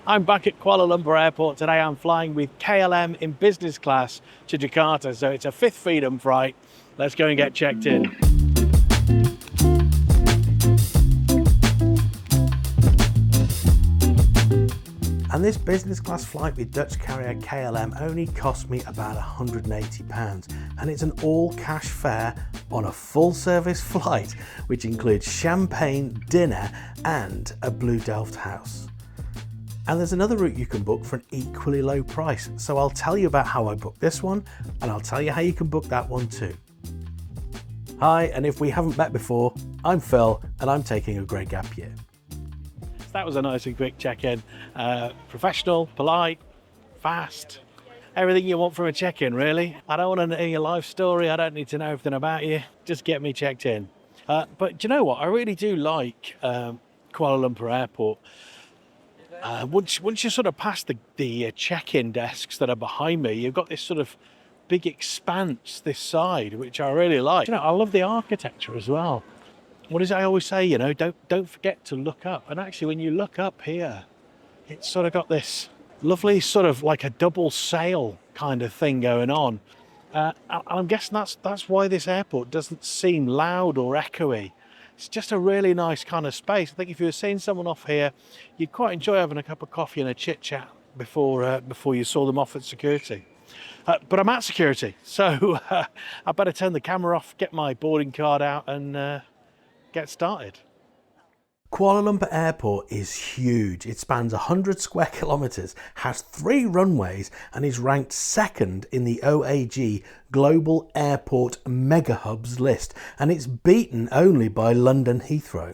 I'm back at Kuala Lumpur Airport today. I'm flying with KLM in business class to Jakarta, so it's a fifth freedom flight. Let's go and get checked in. And this business class flight with Dutch carrier KLM only cost me about £180, and it's an all cash fare on a full service flight, which includes champagne, dinner and a blue Delft house. And there's another route you can book for an equally low price, so I'll tell you about how I booked this one, and I'll tell you how you can book that one too. Hi, and if we haven't met before, I'm Phil and I'm taking a grey gap year. That was a nice and quick check-in. Professional, polite, fast, everything you want from a check-in, really. I don't want to know your life story. I don't need to know everything about you. Just get me checked in. But do you know what? I really do like Kuala Lumpur Airport. Once you sort of pass the check-in desks that are behind me, you've got this sort of big expanse this side, which I really like. You know, I love the architecture as well. What is it I always say, you know, don't forget to look up. And actually, when you look up here, it's sort of got this lovely sort of like a double sail kind of thing going on. And I'm guessing that's why this airport doesn't seem loud or echoey. It's just a really nice kind of space. I think if you were seeing someone off here, you'd quite enjoy having a cup of coffee and a chit chat before you saw them off at security. But I'm at security, so I better turn the camera off, get my boarding card out and get started. Kuala Lumpur Airport is huge. It spans 100 square kilometres, has 3 runways and is ranked second in the OAG Global Airport Mega Hubs list, and it's beaten only by London Heathrow.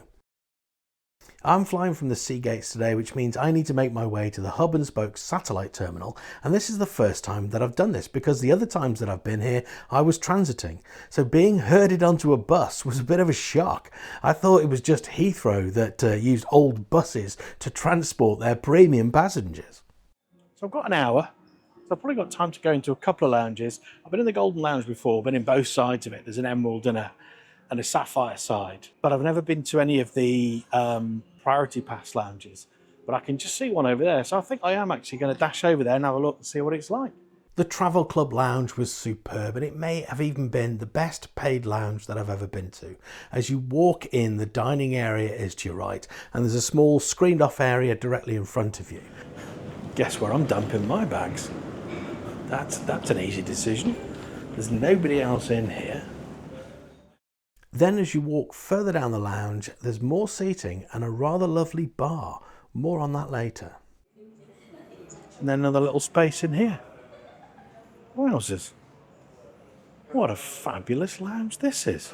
I'm flying from the Sea Gates today, which means I need to make my way to the hub and spoke satellite terminal, and this is the first time that I've done this because the other times that I've been here I was transiting, so being herded onto a bus was a bit of a shock. I thought it was just Heathrow that used old buses to transport their premium passengers. So I've got an hour, so I've probably got time to go into a couple of lounges. I've been in the Golden Lounge before, been in both sides of it. There's an Emerald and a Sapphire side, but I've never been to any of the Priority Pass lounges, but I can just see one over there, so I think I am actually going to dash over there and have a look and see what it's like. The Travel Club lounge was superb, and it may have even been the best paid lounge that I've ever been to. As you walk in, the dining area is to your right, and there's a small screened off area directly in front of you. Guess where I'm dumping my bags? That's an easy decision. There's nobody else in here. Then as you walk further down the lounge, there's more seating and a rather lovely bar. More on that later. And then another little space in here. Wowzers. What a fabulous lounge this is.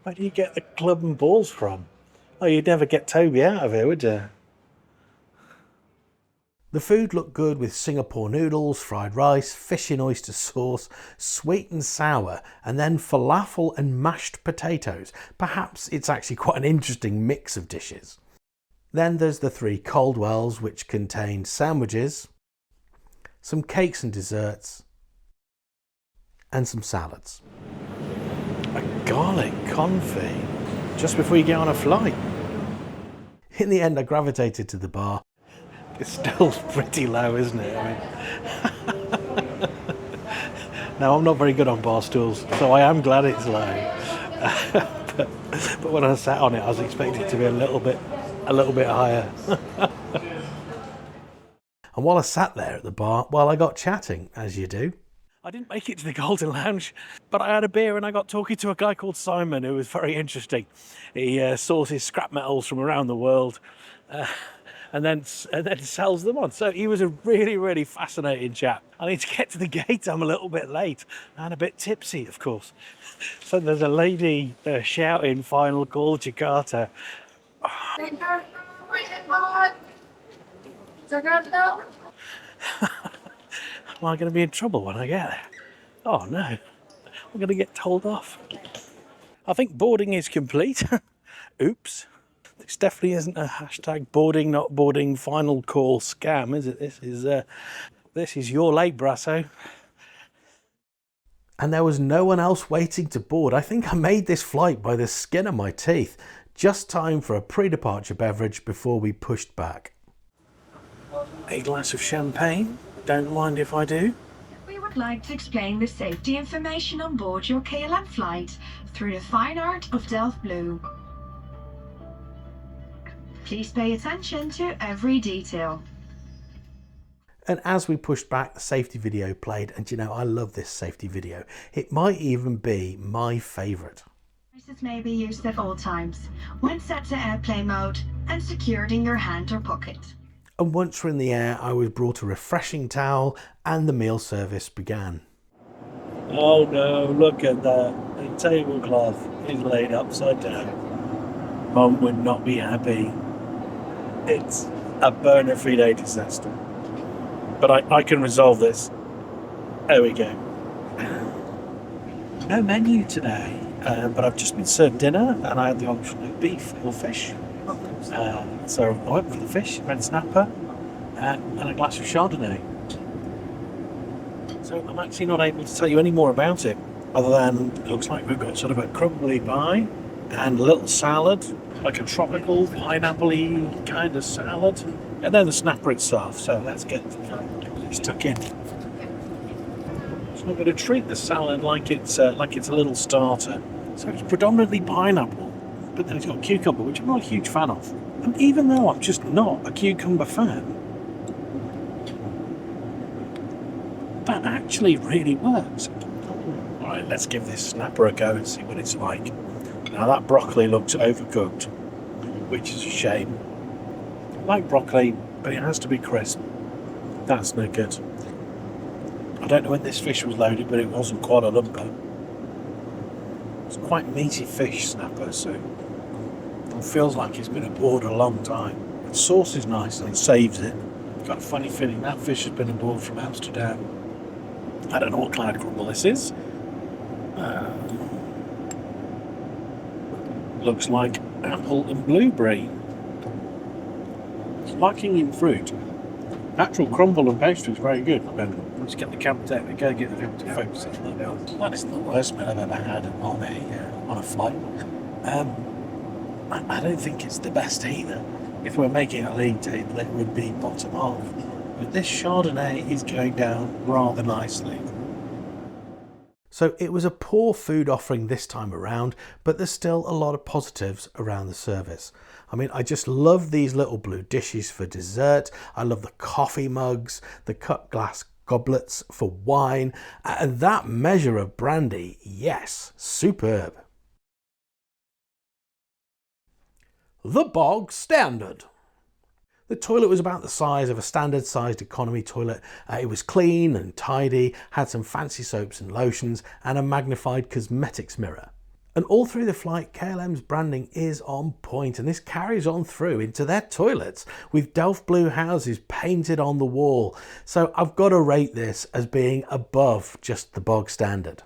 Where do you get the club and balls from? Oh, you'd never get Toby out of here, would you? The food looked good with Singapore noodles, fried rice, fish in oyster sauce, sweet and sour, and then falafel and mashed potatoes. Perhaps it's actually quite an interesting mix of dishes. Then there's the 3 Caldwells, which contain sandwiches, some cakes and desserts, and some salads. A garlic confit just before you get on a flight. In the end, I gravitated to the bar. It's still pretty low, isn't it? I mean, now I'm not very good on bar stools, so I am glad it's low. but when I sat on it, I was expecting it to be a little bit higher. And while I sat there at the bar, well, I got chatting, as you do. I didn't make it to the Golden Lounge, but I had a beer and I got talking to a guy called Simon, who was very interesting. He sources scrap metals from around the world and then sells them on. So he was a really, really fascinating chap. I need to get to the gate. I'm a little bit late and a bit tipsy, of course. So there's a lady shouting, "Final call, Jakarta." Jakarta. Am I going to be in trouble when I get there? Oh no, I'm going to get told off. I think boarding is complete. Oops. This definitely isn't a hashtag boarding, not boarding, final call scam, is it? This is This is your late, Brasso. And there was no one else waiting to board. I think I made this flight by the skin of my teeth. Just time for a pre-departure beverage before we pushed back. A glass of champagne. Don't mind if I do. We would like to explain the safety information on board your KLM flight through the fine art of Delft Blue. Please pay attention to every detail. And as we pushed back, the safety video played, and you know, I love this safety video. It might even be my favourite. Devices may be used at all times, when set to airplane mode and secured in your hand or pocket. And once we're in the air, I was brought a refreshing towel and the meal service began. Oh no, look at that. The tablecloth is laid upside down. Mum would not be happy. It's a bona fide disaster. But I can resolve this. There we go. No menu today, but I've just been served dinner and I had the option of beef or fish. So I went for the fish, red snapper, and a glass of Chardonnay. So I'm actually not able to tell you any more about it, other than it looks like we've got sort of a crumbly pie and a little salad, like a tropical pineapple-y kind of salad, and then the snapper itself. So let's get stuck in. So I'm going to treat the salad like it's a little starter. So it's predominantly pineapple, but then it's got cucumber, which I'm not a huge fan of. And even though I'm just not a cucumber fan, that actually really works. All right, let's give this snapper a go and see what it's like. Now that broccoli looks overcooked, which is a shame. I like broccoli, but it has to be crisp. That's no good. I don't know when this fish was loaded, but it wasn't Kuala Lumpur. It's quite meaty fish snapper, so it feels like it's been aboard a long time. The sauce is nice and it saves it. Got a funny feeling that fish has been aboard from Amsterdam. I don't know what kind of crumble this is. Looks like apple and blueberry. It's lacking in fruit. Actual crumble and pastry is very good. Let's get the camera there. We gotta get the camera to focus on that. That is the worst meal I've ever had on a flight. I don't think it's the best either. If we're making a league table, it would be bottom half. But this Chardonnay is going down rather nicely. So it was a poor food offering this time around, but there's still a lot of positives around the service. I mean, I just love these little blue dishes for dessert. I love the coffee mugs, the cut glass goblets for wine, and that measure of brandy, yes, superb. The Bog Standard. The toilet was about the size of a standard sized economy toilet. It was clean and tidy, had some fancy soaps and lotions, and a magnified cosmetics mirror. And all through the flight, KLM's branding is on point, and this carries on through into their toilets with Delft Blue houses painted on the wall. So I've got to rate this as being above just the bog standard.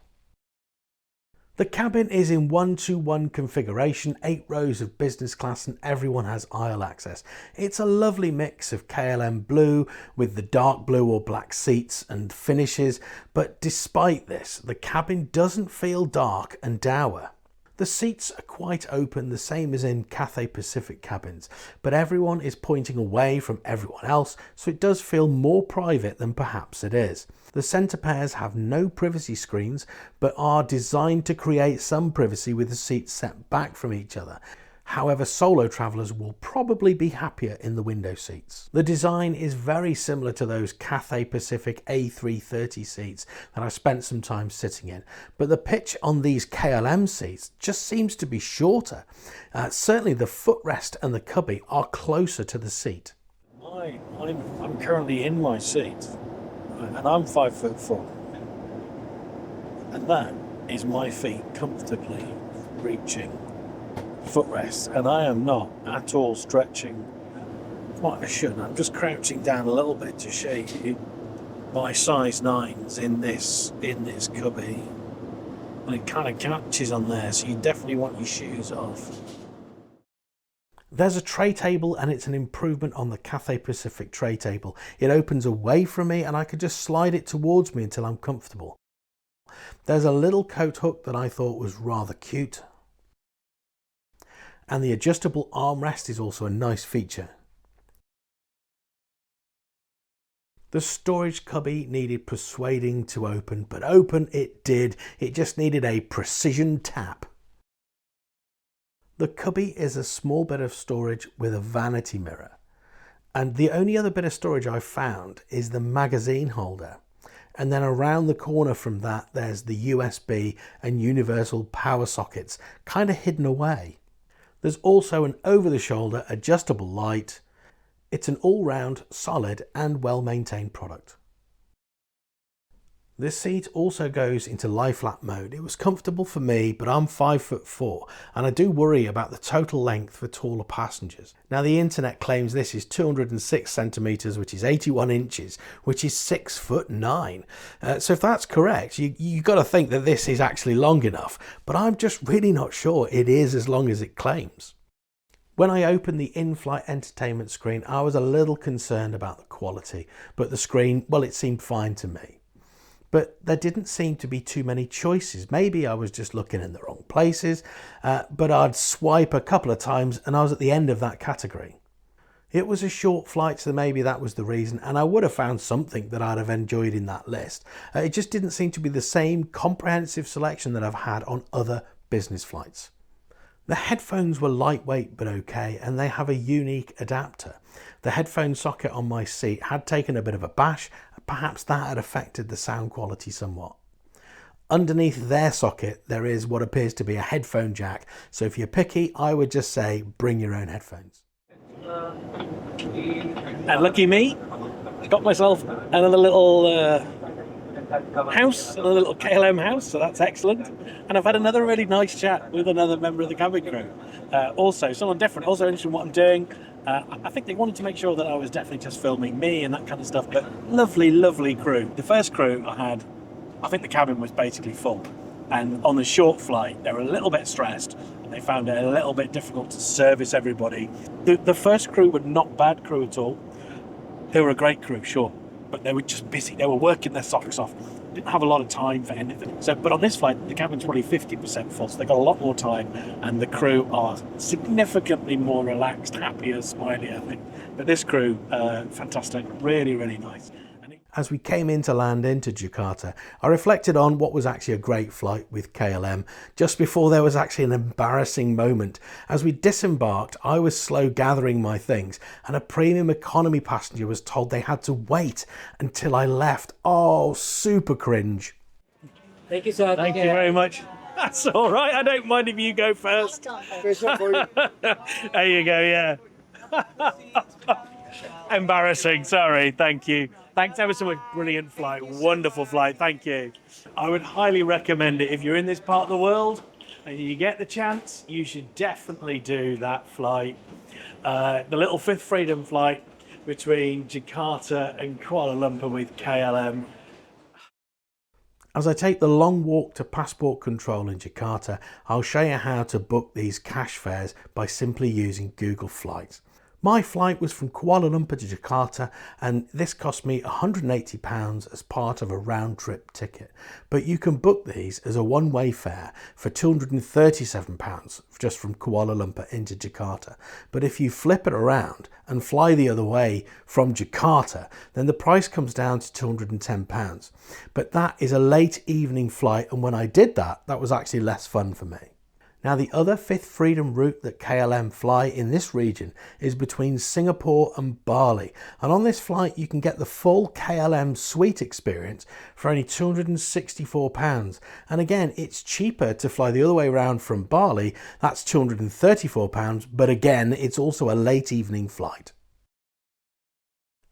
The cabin is in 1-to-1 configuration, 8 rows of business class, and everyone has aisle access. It's a lovely mix of KLM blue with the dark blue or black seats and finishes, but despite this, the cabin doesn't feel dark and dour. The seats are quite open, the same as in Cathay Pacific cabins, but everyone is pointing away from everyone else, so it does feel more private than perhaps it is. The centre pairs have no privacy screens, but are designed to create some privacy with the seats set back from each other. However, solo travellers will probably be happier in the window seats. The design is very similar to those Cathay Pacific A330 seats that I spent some time sitting in, but the pitch on these KLM seats just seems to be shorter. Certainly the footrest and the cubby are closer to the seat. I'm currently in my seat, and I'm 5'4", and that is my feet comfortably reaching footrest, and I am not at all stretching like I should. I'm just crouching down a little bit to show you my size 9s in this cubby, and it kind of catches on there, so you definitely want your shoes off. There's a tray table, and it's an improvement on the Cathay Pacific tray table. It opens away from me and I could just slide it towards me until I'm comfortable. There's a little coat hook that I thought was rather cute. And the adjustable armrest is also a nice feature. The storage cubby needed persuading to open, but open it did. It just needed a precision tap. The cubby is a small bit of storage with a vanity mirror. And the only other bit of storage I've found is the magazine holder. And then around the corner from that, there's the USB and universal power sockets, kind of hidden away. There's also an over-the-shoulder adjustable light. It's an all-round, solid and well-maintained product. This seat also goes into lie flat mode. It was comfortable for me, but I'm 5'4" and I do worry about the total length for taller passengers. Now the internet claims this is 206 centimeters, which is 81 inches, which is 6'9". So if that's correct, you got to think that this is actually long enough, but I'm just really not sure it is as long as it claims. When I opened the in-flight entertainment screen, I was a little concerned about the quality, but the screen, well, it seemed fine to me. But there didn't seem to be too many choices. Maybe I was just looking in the wrong places, but I'd swipe a couple of times and I was at the end of that category. It was a short flight, so maybe that was the reason, and I would have found something that I'd have enjoyed in that list. It just didn't seem to be the same comprehensive selection that I've had on other business flights. The headphones were lightweight but okay, and they have a unique adapter. The headphone socket on my seat had taken a bit of a bash. Perhaps that had affected the sound quality somewhat. Underneath their socket there is what appears to be a headphone jack, so if you're picky I would just say bring your own headphones. And lucky me, got myself another little house, a little KLM house, so that's excellent. And I've had another really nice chat with another member of the cabin crew. Also someone different, also interested in what I'm doing. I think they wanted to make sure that I was definitely just filming me and that kind of stuff, but lovely, lovely crew. The first crew I had, I think the cabin was basically full. And on the short flight, they were a little bit stressed. They found it a little bit difficult to service everybody. The first crew were not bad crew at all. They were a great crew, sure, but they were just busy. They were working their socks off. Didn't have a lot of time for anything. So, but on this flight, the cabin's probably 50% full, so they got a lot more time, and the crew are significantly more relaxed, happier, smiley, I think. But this crew, fantastic, really, really nice. As we came into land into Jakarta, I reflected on what was actually a great flight with KLM, just before there was actually an embarrassing moment. As we disembarked, I was slow gathering my things, and a premium economy passenger was told they had to wait until I left. Oh, super cringe. Thank you, sir. Thank you very much. That's all right. I don't mind if you go first. There you go, yeah. Embarrassing, sorry, thank you. Thanks ever so much, brilliant flight, wonderful flight, thank you. I would highly recommend it if you're in this part of the world and you get the chance, you should definitely do that flight. The little Fifth Freedom flight between Jakarta and Kuala Lumpur with KLM. As I take the long walk to passport control in Jakarta, I'll show you how to book these cash fares by simply using Google Flights. My flight was from Kuala Lumpur to Jakarta, and this cost me £180 as part of a round-trip ticket. But you can book these as a one-way fare for £237 just from Kuala Lumpur into Jakarta. But if you flip it around and fly the other way from Jakarta, then the price comes down to £210. But that is a late evening flight, and when I did that, that was actually less fun for me. Now, the other Fifth Freedom route that KLM fly in this region is between Singapore and Bali. And on this flight, you can get the full KLM suite experience for only £264. And again, it's cheaper to fly the other way around from Bali. That's £234. But again, it's also a late evening flight.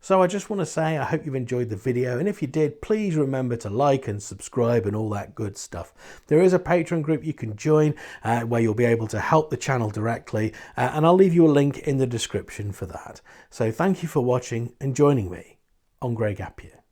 So I just want to say I hope you've enjoyed the video, and if you did, please remember to like and subscribe and all that good stuff. There is a Patreon group you can join where you'll be able to help the channel directly, and I'll leave you a link in the description for that. So thank you for watching and joining me on Grey Gap Year.